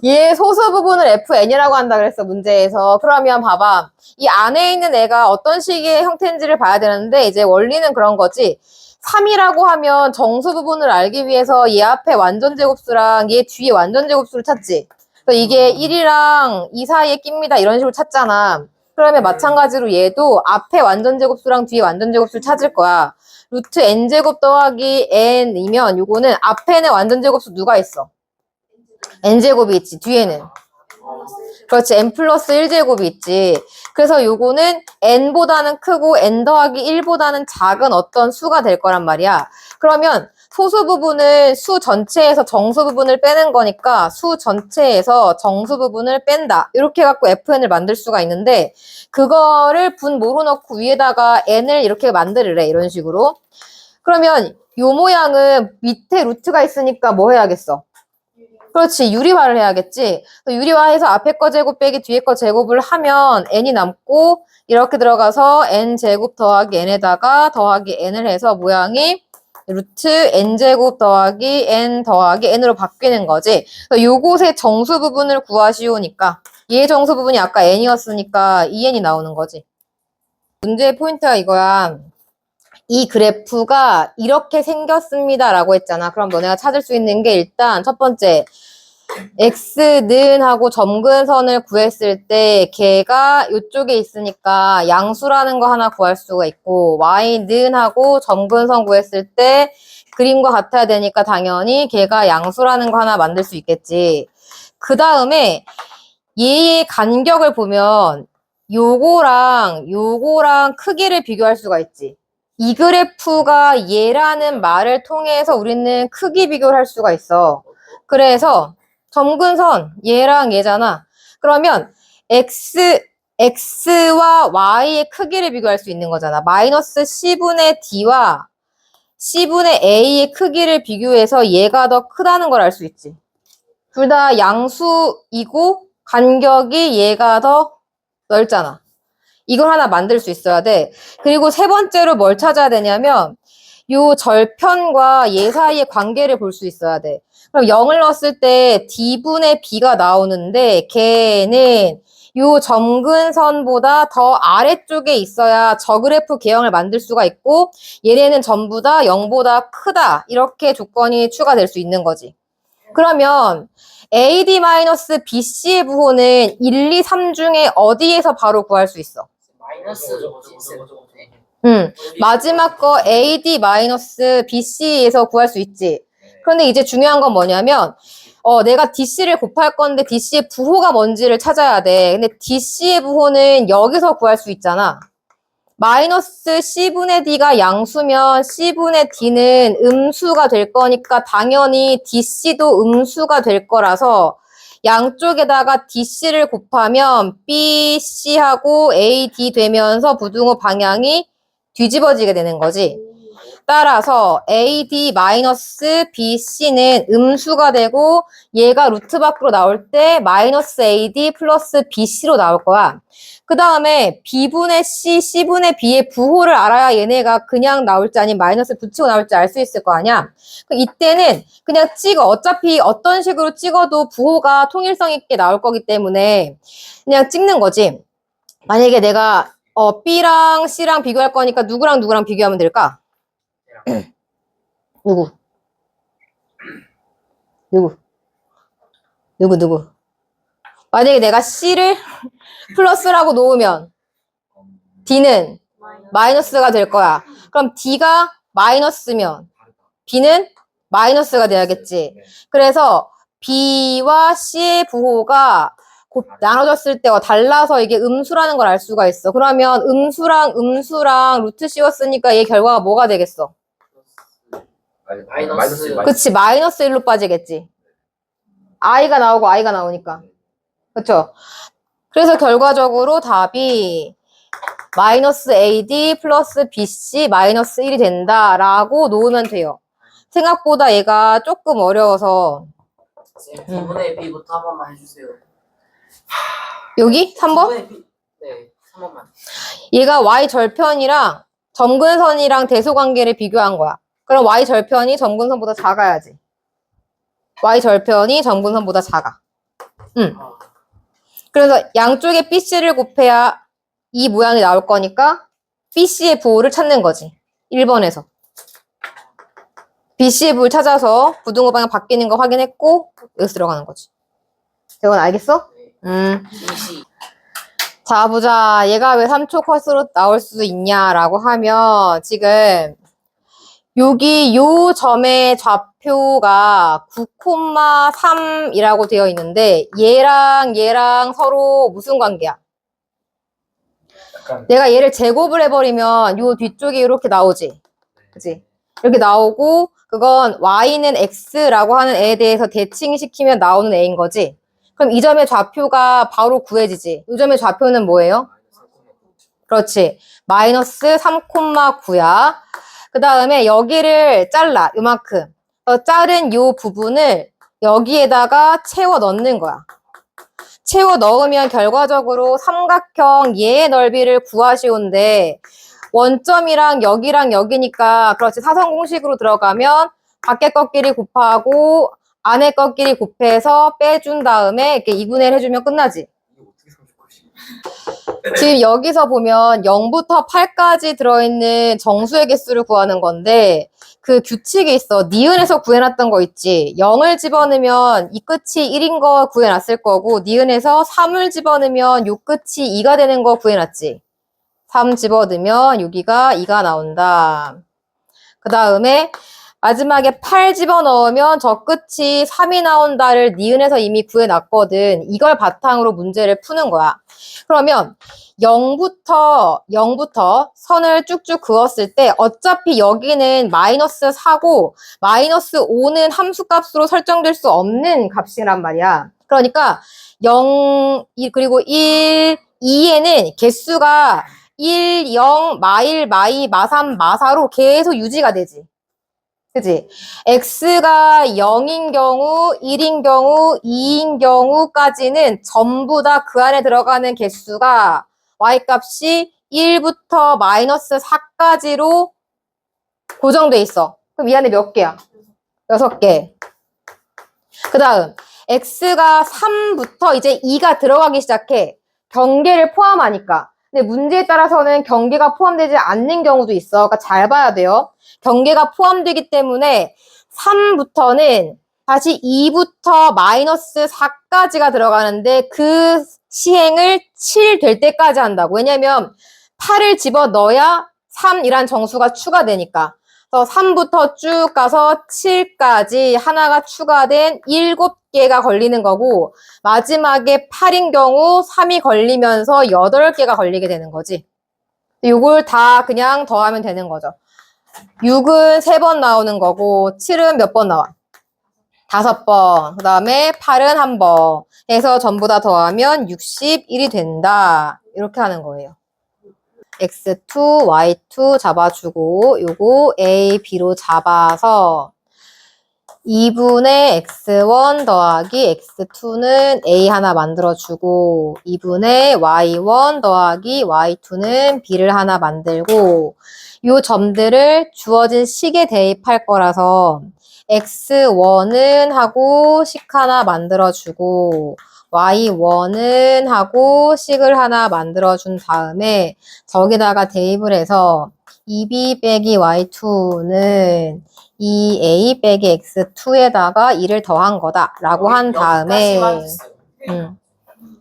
얘 소수 부분을 FN이라고 한다 그랬어, 문제에서. 그러면 봐봐. 이 안에 있는 애가 어떤 식의 형태인지를 봐야 되는데, 이제 원리는 그런 거지. 3이라고 하면 정수 부분을 알기 위해서 얘 앞에 완전제곱수랑 얘 뒤에 완전제곱수를 찾지. 그래서 이게 1이랑 2 사이에 낍니다. 이런 식으로 찾잖아. 그러면 마찬가지로 얘도 앞에 완전제곱수랑 뒤에 완전제곱수를 찾을 거야. 루트 n제곱 더하기 n이면 요거는 앞에는 완전제곱수 누가 있어? n제곱이 있지, 뒤에는. 그렇지, n 플러스 1제곱이 있지. 그래서 요거는 n보다는 크고 n 더하기 1보다는 작은 어떤 수가 될 거란 말이야. 그러면 소수 부분을 수 전체에서 정수 부분을 빼는 거니까 수 전체에서 정수 부분을 뺀다. 이렇게 해갖고 fn을 만들 수가 있는데 그거를 분모로 넣고 위에다가 n을 이렇게 만들으래. 이런 식으로. 그러면 요 모양은 밑에 루트가 있으니까 뭐 해야겠어? 그렇지, 유리화를 해야겠지. 유리화해서 앞에 거 제곱 빼기 뒤에 거 제곱을 하면 n이 남고 이렇게 들어가서 n제곱 더하기 n에다가 더하기 n을 해서 모양이 루트 n제곱 더하기 n 더하기 n으로 바뀌는 거지. 요곳의 정수 부분을 구하시오니까 얘 정수 부분이 아까 n이었으니까 2n이 나오는 거지. 문제의 포인트가 이거야. 이 그래프가 이렇게 생겼습니다 라고 했잖아. 그럼 너네가 찾을 수 있는 게 일단 첫 번째 x는 하고 점근선을 구했을 때 걔가 이쪽에 있으니까 양수라는 거 하나 구할 수가 있고 y는 하고 점근선 구했을 때 그림과 같아야 되니까 당연히 걔가 양수라는 거 하나 만들 수 있겠지. 그 다음에 얘의 간격을 보면 요거랑 크기를 비교할 수가 있지. 이 그래프가 얘라는 말을 통해서 우리는 크기 비교를 할 수가 있어. 그래서 점근선 얘랑 얘잖아. 그러면 x와 y의 크기를 비교할 수 있는 거잖아. 마이너스 c분의 d와 c분의 a의 크기를 비교해서 얘가 더 크다는 걸 알 수 있지. 둘 다 양수이고 간격이 얘가 더 넓잖아. 이걸 하나 만들 수 있어야 돼. 그리고 세 번째로 뭘 찾아야 되냐면 요 절편과 얘 사이의 관계를 볼 수 있어야 돼. 그럼 0을 넣었을 때 d분의 b가 나오는데 걔는 요 점근선보다 더 아래쪽에 있어야 저 그래프 개형을 만들 수가 있고 얘네는 전부 다 0보다 크다. 이렇게 조건이 추가될 수 있는 거지. 그러면 AD-BC의 부호는 1, 2, 3 중에 어디에서 바로 구할 수 있어? 마이너스 마지막 거 AD-BC에서 구할 수 있지. 그런데 이제 중요한 건 뭐냐면 내가 DC를 곱할 건데 DC의 부호가 뭔지를 찾아야 돼. 근데 DC의 부호는 여기서 구할 수 있잖아. 마이너스 C분의 D가 양수면 C분의 D는 음수가 될 거니까 당연히 DC도 음수가 될 거라서 양쪽에다가 DC를 곱하면 BC하고 AD 되면서 부등호 방향이 뒤집어지게 되는 거지. 따라서 AD-BC는 음수가 되고 얘가 루트 밖으로 나올 때 마이너스 AD 플러스 BC로 나올 거야. 그 다음에 B분의 C, C분의 B의 부호를 알아야 얘네가 그냥 나올지 아니면 마이너스 붙이고 나올지 알 수 있을 거 아니야. 이때는 그냥 찍어. 어차피 어떤 식으로 찍어도 부호가 통일성 있게 나올 거기 때문에 그냥 찍는 거지. 만약에 내가 B랑 C랑 비교할 거니까 누구랑 비교하면 될까? 누구? 만약에 내가 C를 플러스라고 놓으면 D는 마이너스가 될 거야. 그럼 D가 마이너스면 B는 마이너스가 돼야겠지. 그래서 B와 C의 부호가 곧 나눠졌을 때 달라서 이게 음수라는 걸 알 수가 있어. 그러면 음수랑 루트 씌웠으니까 얘 결과가 뭐가 되겠어? 마이너스. 그치, 마이너스 1로 빠지겠지. i가 나오고 i가 나오니까. 그쵸? 그래서 결과적으로 답이 마이너스 AD 플러스 BC 마이너스 1이 된다라고 놓으면 돼요. 생각보다 얘가 조금 어려워서. D분의 B부터 한 번만 해주세요. 여기? 3번? D분의 B. 네, 3번만. 얘가 y절편이랑 점근선이랑 대소관계를 비교한 거야. 그럼 y절편이 점근선보다 작아야지. y절편이 점근선보다 작아. 아, 그래서 양쪽에 BC를 곱해야 이 모양이 나올 거니까 BC의 부호를 찾는 거지. 1번에서. BC의 부호를 찾아서 부등호 방향 바뀌는 거 확인했고 여기서 들어가는 거지. 대건 알겠어? 네. BC. 자, 보자. 얘가 왜 3초 컷으로 나올 수 있냐라고 하면 지금 여기 요 점의 좌표가 9,3이라고 되어 있는데 얘랑 서로 무슨 관계야? 약간 내가 얘를 제곱을 해버리면 요 뒤쪽이 이렇게 나오지. 그치? 이렇게 나오고 그건 y는 x라고 하는 애에 대해서 대칭시키면 나오는 애인 거지. 그럼 이 점의 좌표가 바로 구해지지. 이 점의 좌표는 뭐예요? 그렇지. 마이너스 3,9야. 그 다음에 여기를 잘라. 요만큼. 자른 요 부분을 여기에다가 채워 넣는 거야. 채워 넣으면 결과적으로 삼각형 얘의 넓이를 구하시온데 원점이랑 여기니까 그렇지. 사선 공식으로 들어가면 밖에 것끼리 곱하고 안에 것끼리 곱해서 빼준 다음에 이렇게 2분의 1 해주면 끝나지. 이거 어떻게 39씩? 지금 여기서 보면 0부터 8까지 들어있는 정수의 개수를 구하는 건데 그 규칙이 있어. 니은에서 구해놨던 거 있지. 0을 집어넣으면 이 끝이 1인 거 구해놨을 거고 니은에서 3을 집어넣으면 요 끝이 2가 되는 거 구해놨지. 3 집어넣으면 여기가 2가 나온다. 그 다음에 마지막에 8 집어넣으면 저 끝이 3이 나온다를 니은에서 이미 구해놨거든. 이걸 바탕으로 문제를 푸는 거야. 그러면 0부터 선을 쭉쭉 그었을 때 어차피 여기는 마이너스 4고 마이너스 5는 함수값으로 설정될 수 없는 값이란 말이야. 그러니까 0, 그리고 1, 2에는 개수가 1, 0, 마1, 마2, 마3, 마4로 계속 유지가 되지. 그지? x가 0인 경우, 1인 경우, 2인 경우까지는 전부 다 그 안에 들어가는 개수가 y값이 1부터 마이너스 4까지로 고정돼 있어. 그럼 이 안에 몇 개야? 6개. 그 다음 x가 3부터 이제 2가 들어가기 시작해. 경계를 포함하니까. 근데 문제에 따라서는 경계가 포함되지 않는 경우도 있어. 그러니까 잘 봐야 돼요. 경계가 포함되기 때문에 3부터는 다시 2부터 마이너스 4까지가 들어가는데 그 시행을 7 될 때까지 한다고. 왜냐면 8을 집어넣어야 3이란 정수가 추가되니까. 그래서 3부터 쭉 가서 7까지 하나가 추가된 7개가 걸리는 거고 마지막에 8인 경우 3이 걸리면서 8개가 걸리게 되는 거지. 요걸 다 그냥 더하면 되는 거죠. 6은 3번 나오는 거고 7은 몇 번 나와? 5번. 그 다음에 8은 1번. 해서 전부 다 더하면 61이 된다. 이렇게 하는 거예요. x2, y2 잡아주고 요거 a, b로 잡아서 2분의 x1 더하기 x2는 a 하나 만들어주고 2분의 y1 더하기 y2는 b를 하나 만들고 요 점들을 주어진 식에 대입할 거라서 x1은 하고 식 하나 만들어주고 y1은 하고 식을 하나 만들어준 다음에 저기다가 대입을 해서 2b 빼기 y2는 2a 빼기 x2에다가 2를 더한 거다라고 한 다음에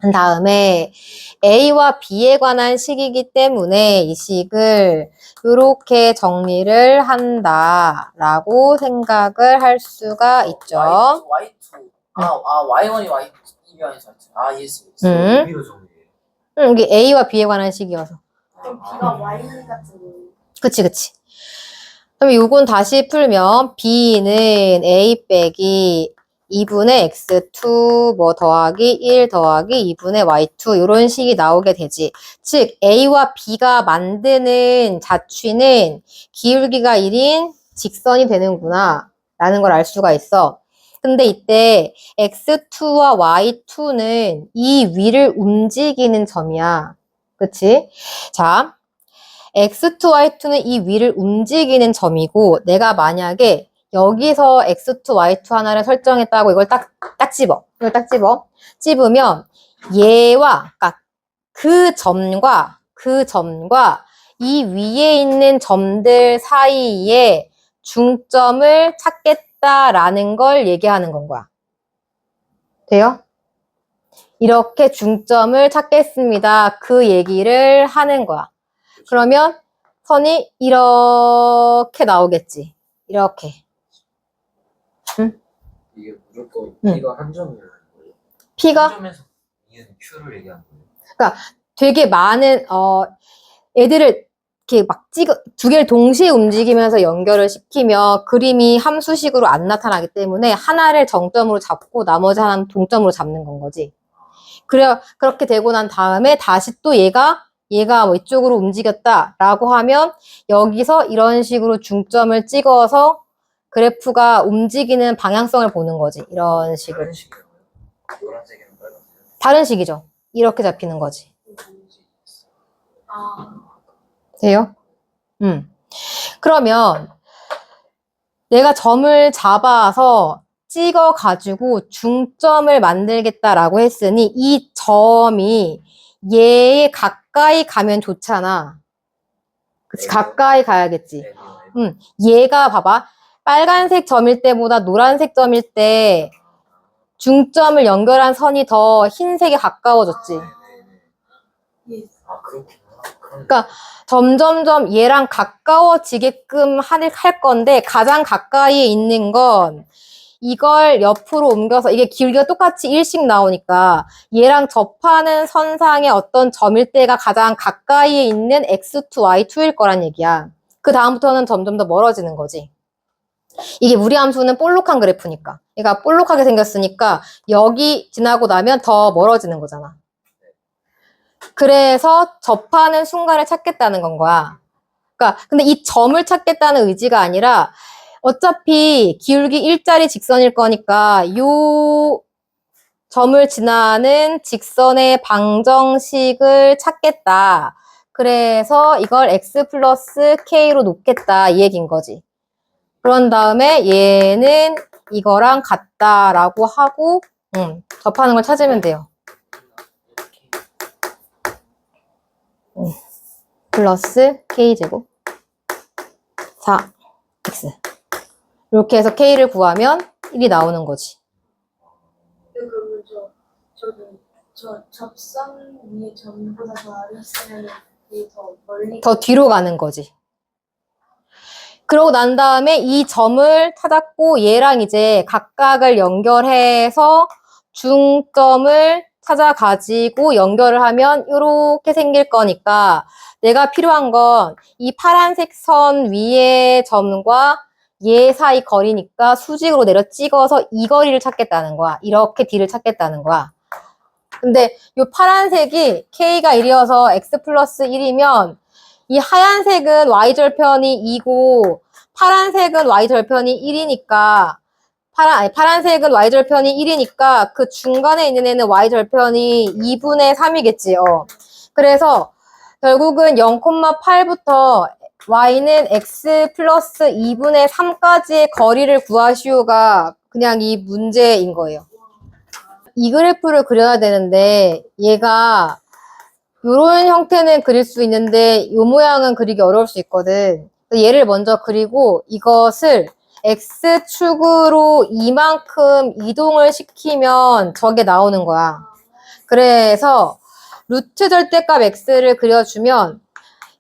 한 다음에 A와 B에 관한 식이기 때문에 이 식을 이렇게 정리를 한다라고 생각을 할 수가 있죠. Y2. Y1이 Y2이 아니죠. 이해했어. 의미로 정리해. 여기 A와 B에 관한 식이어서. 좀 B가 Y 같은 그치. 그럼 요건 다시 풀면 B는 A 빼기 2분의 x2 뭐 더하기 1 더하기 2분의 y2 이런 식이 나오게 되지. 즉 A와 B가 만드는 자취는 기울기가 1인 직선이 되는구나 라는 걸 알 수가 있어. 근데 이때 x2와 y2는 이 위를 움직이는 점이야. 그치? 자, x2, y2는 이 위를 움직이는 점이고 내가 만약에 여기서 x2, y2 하나를 설정했다고 이걸 딱 집어. 이걸 딱 집어. 집으면 얘와, 그러니까 그 점과 이 위에 있는 점들 사이에 중점을 찾겠다라는 걸 얘기하는 건 거야. 돼요? 이렇게 중점을 찾겠습니다. 그 얘기를 하는 거야. 그러면 선이 이렇게 나오겠지. 이렇게. 이게 무조건 응. P가 한 점이라는 거예요. P가 한 점에서 이은 Q를 얘기하는 거예요. 되게 많은 애들을 이렇게 막 두 개를 동시에 움직이면서 연결을 시키면 그림이 함수식으로 안 나타나기 때문에 하나를 정점으로 잡고 나머지 하나는 동점으로 잡는 건 거지. 그렇게 되고 난 다음에 다시 또 얘가 뭐 이쪽으로 움직였다라고 하면 여기서 이런 식으로 중점을 찍어서 그래프가 움직이는 방향성을 보는 거지. 이런 식으로. 다른 식이라고요? 노란색이랑 빨간색. 다른 식이죠. 이렇게 잡히는 거지. 아, 돼요? 그러면 내가 점을 잡아서 찍어가지고 중점을 만들겠다라고 했으니 이 점이 얘에 가까이 가면 좋잖아. 그치? 가까이 가야겠지. 네. 얘가 봐봐. 빨간색 점일 때보다 노란색 점일 때 중점을 연결한 선이 더 흰색에 가까워졌지. 예. 아, 그렇구나. 그러니까 점점점 얘랑 가까워지게끔 할 건데 가장 가까이에 있는 건 이걸 옆으로 옮겨서 이게 길이가 똑같이 1씩 나오니까 얘랑 접하는 선상의 어떤 점일 때가 가장 가까이에 있는 x2, y2일 거란 얘기야. 그 다음부터는 점점 더 멀어지는 거지. 이게 무리함수는 볼록한 그래프니까. 얘가 볼록하게 생겼으니까 여기 지나고 나면 더 멀어지는 거잖아. 그래서 접하는 순간을 찾겠다는 건 거야. 그러니까 근데 이 점을 찾겠다는 의지가 아니라 어차피 기울기 일자리 직선일 거니까 요 점을 지나는 직선의 방정식을 찾겠다. 그래서 이걸 x 플러스 k로 놓겠다 이 얘기인 거지. 그런 다음에 얘는 이거랑 같다라고 하고 접하는 걸 찾으면 돼요. 플러스 k제곱 4x 이렇게 해서 k를 구하면 1이 나오는 거지. 그러면 저 접선 위에 점보다 더 아래 있으면 더 멀리 더 뒤로 가는 거지. 그러고 난 다음에 이 점을 찾았고 얘랑 이제 각각을 연결해서 중점을 찾아가지고 연결을 하면 이렇게 생길 거니까 내가 필요한 건 이 파란색 선 위의 점과 얘 사이 거리니까 수직으로 내려 찍어서 이 거리를 찾겠다는 거야. 이렇게 D를 찾겠다는 거야. 근데 이 파란색이 K가 1이어서 X 플러스 1이면 이 하얀색은 Y절편이 2고 파란색은 Y절편이 1이니까 파란색은 Y절편이 1이니까 그 중간에 있는 애는 Y절편이 2분의 3이겠지요. 그래서 결국은 0,8부터 Y는 X 플러스 2분의 3까지의 거리를 구하시오가 그냥 이 문제인 거예요. 이 그래프를 그려야 되는데 얘가 이런 형태는 그릴 수 있는데 이 모양은 그리기 어려울 수 있거든. 얘를 먼저 그리고 이것을 X축으로 이만큼 이동을 시키면 저게 나오는 거야. 그래서 루트 절대값 X를 그려주면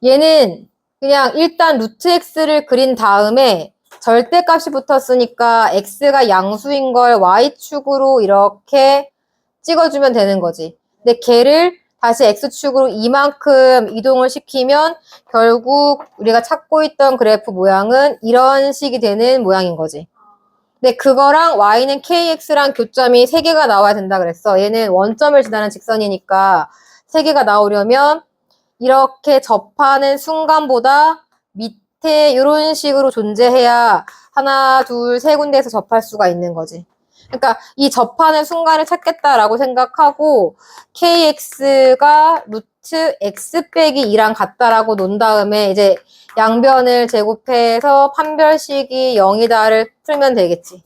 얘는 그냥 일단 루트 X를 그린 다음에 절대값이 붙었으니까 X가 양수인 걸 Y축으로 이렇게 찍어주면 되는 거지. 근데 걔를 다시 X축으로 이만큼 이동을 시키면 결국 우리가 찾고 있던 그래프 모양은 이런 식이 되는 모양인 거지. 근데 그거랑 Y는 KX랑 교점이 3개가 나와야 된다 그랬어. 얘는 원점을 지나는 직선이니까 3개가 나오려면 이렇게 접하는 순간보다 밑에 이런 식으로 존재해야 하나, 둘, 세 군데에서 접할 수가 있는 거지. 그러니까 이 접하는 순간을 찾겠다라고 생각하고 KX가 루트 루트 x 빼기 2랑 같다라고 놓은 다음에 이제 양변을 제곱해서 판별식이 0이다를 풀면 되겠지.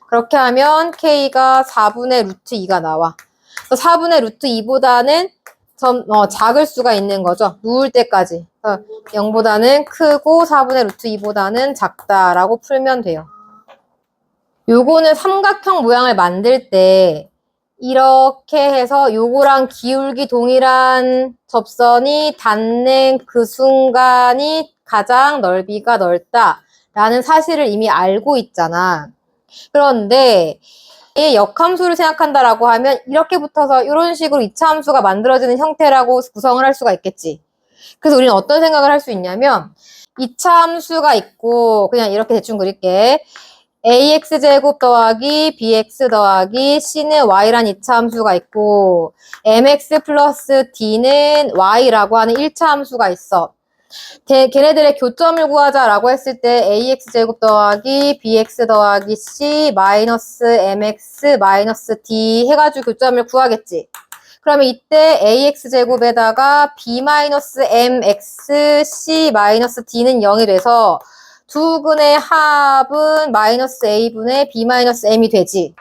그렇게 하면 k가 4분의 루트 2가 나와. 4분의 루트 2보다는 작을 수가 있는 거죠. 누울 때까지. 0보다는 크고 4분의 루트 2보다는 작다라고 풀면 돼요. 요거는 삼각형 모양을 만들 때 이렇게 해서 요거랑 기울기 동일한 접선이 닿는 그 순간이 가장 넓이가 넓다라는 사실을 이미 알고 있잖아. 그런데 이 역함수를 생각한다라고 하면 이렇게 붙어서 이런 식으로 이차함수가 만들어지는 형태라고 구성을 할 수가 있겠지. 그래서 우리는 어떤 생각을 할 수 있냐면 이차함수가 있고 그냥 이렇게 대충 그릴게. ax제곱 더하기 bx 더하기 c는 y란 이차함수가 있고 mx 플러스 d는 y라고 하는 1차함수가 있어. 걔네들의 교점을 구하자라고 했을 때 ax제곱 더하기 bx 더하기 c 마이너스 mx 마이너스 d 해가지고 교점을 구하겠지. 그러면 이때 ax제곱에다가 b 마이너스 mx c 마이너스 d는 0이 돼서 두 근의 합은 마이너스 a분의 b 마이너스 m이 되지.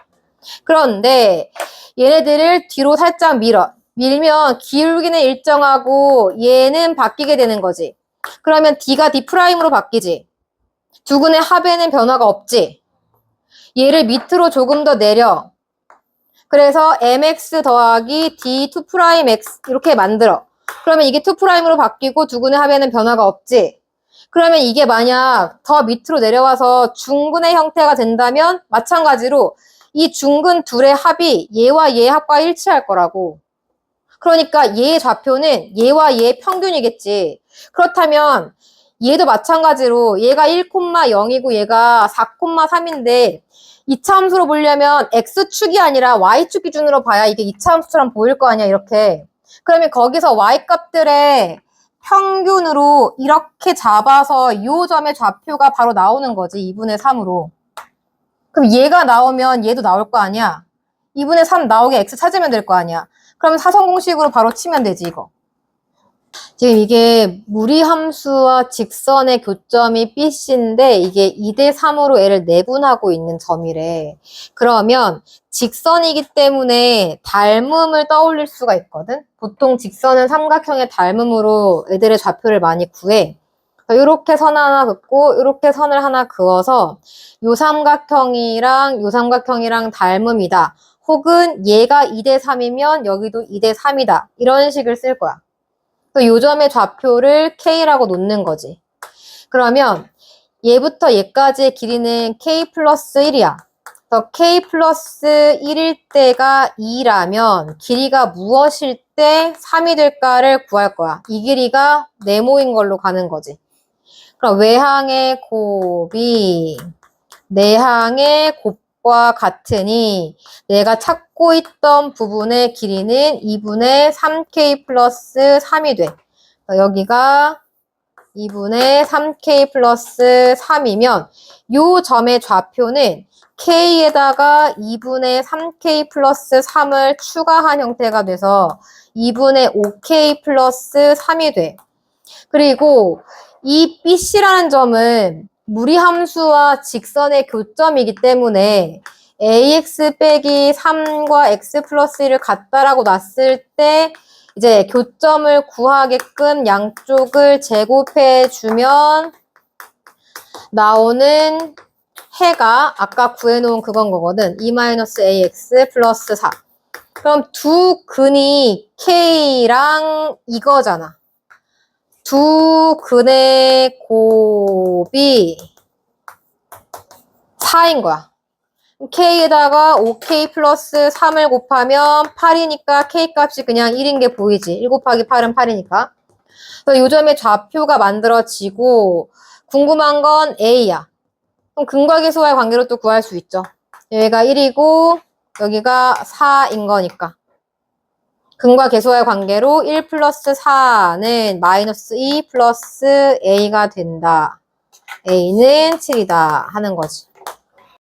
그런데 얘네들을 뒤로 살짝 밀면 기울기는 일정하고 얘는 바뀌게 되는 거지. 그러면 d가 d'으로 바뀌지. 두 근의 합에는 변화가 없지. 얘를 밑으로 조금 더 내려. 그래서 mx 더하기 d2'x 이렇게 만들어. 그러면 이게 2'으로 바뀌고 두 근의 합에는 변화가 없지. 그러면 이게 만약 더 밑으로 내려와서 중근의 형태가 된다면 마찬가지로 이 중근 둘의 합이 얘와 얘의 합과 일치할 거라고. 그러니까 얘의 좌표는 얘와 얘의 평균이겠지. 그렇다면 얘도 마찬가지로 얘가 1,0이고 얘가 4,3인데 이차함수로 보려면 x축이 아니라 y축 기준으로 봐야 이게 이차함수처럼 보일 거 아니야, 이렇게. 그러면 거기서 y값들의 평균으로 이렇게 잡아서 이 점의 좌표가 바로 나오는 거지. 2분의 3으로. 그럼 얘가 나오면 얘도 나올 거 아니야. 2분의 3 나오게 x 찾으면 될 거 아니야. 그러면 사선공식으로 바로 치면 되지, 이거. 지금 이게 무리함수와 직선의 교점이 BC인데 이게 2대 3으로 얘를 내분하고 있는 점이래. 그러면 직선이기 때문에 닮음을 떠올릴 수가 있거든. 보통 직선은 삼각형의 닮음으로 애들의 좌표를 많이 구해. 이렇게 선 하나 긋고 이렇게 선을 하나 그어서 요 삼각형이랑 요 삼각형이랑 닮음이다. 혹은 얘가 2대 3이면 여기도 2대 3이다. 이런 식을 쓸 거야. 요 점의 좌표를 K라고 놓는 거지. 그러면 얘부터 얘까지의 길이는 K 플러스 1이야. 그래서 K 플러스 1일 때가 2라면 길이가 무엇일 때 3이 될까를 구할 거야. 이 길이가 네모인 걸로 가는 거지. 그럼 외항의 곱이 내항의 곱과 같으니 내가 찾고 있던 부분의 길이는 2분의 3K 플러스 3이 돼. 여기가 2분의 3K 플러스 3이면 요 점의 좌표는 K에다가 2분의 3K 플러스 3을 추가한 형태가 돼서 2분의 5K 플러스 3이 돼. 그리고 이 BC라는 점은 무리함수와 직선의 교점이기 때문에 AX 빼기 3과 X 플러스 1을 같다라고 놨을 때 이제 교점을 구하게끔 양쪽을 제곱해 주면 나오는 해가 아까 구해놓은 그건 거거든. 2-AX 플러스 4. 그럼 두 근이 K랑 이거잖아. 두 근의 곱이 4인 거야. K에다가 5K 플러스 3을 곱하면 8이니까 K 값이 그냥 1인 게 보이지. 1 곱하기 8은 8이니까. 그래서 이 점의 좌표가 만들어지고 궁금한 건 A야. 그럼 근과 계수와의 관계로 또 구할 수 있죠. 여기가 1이고 여기가 4인 거니까. 근과 계수와의 관계로 1 플러스 4는 마이너스 2 플러스 A가 된다. A는 7이다 하는 거지.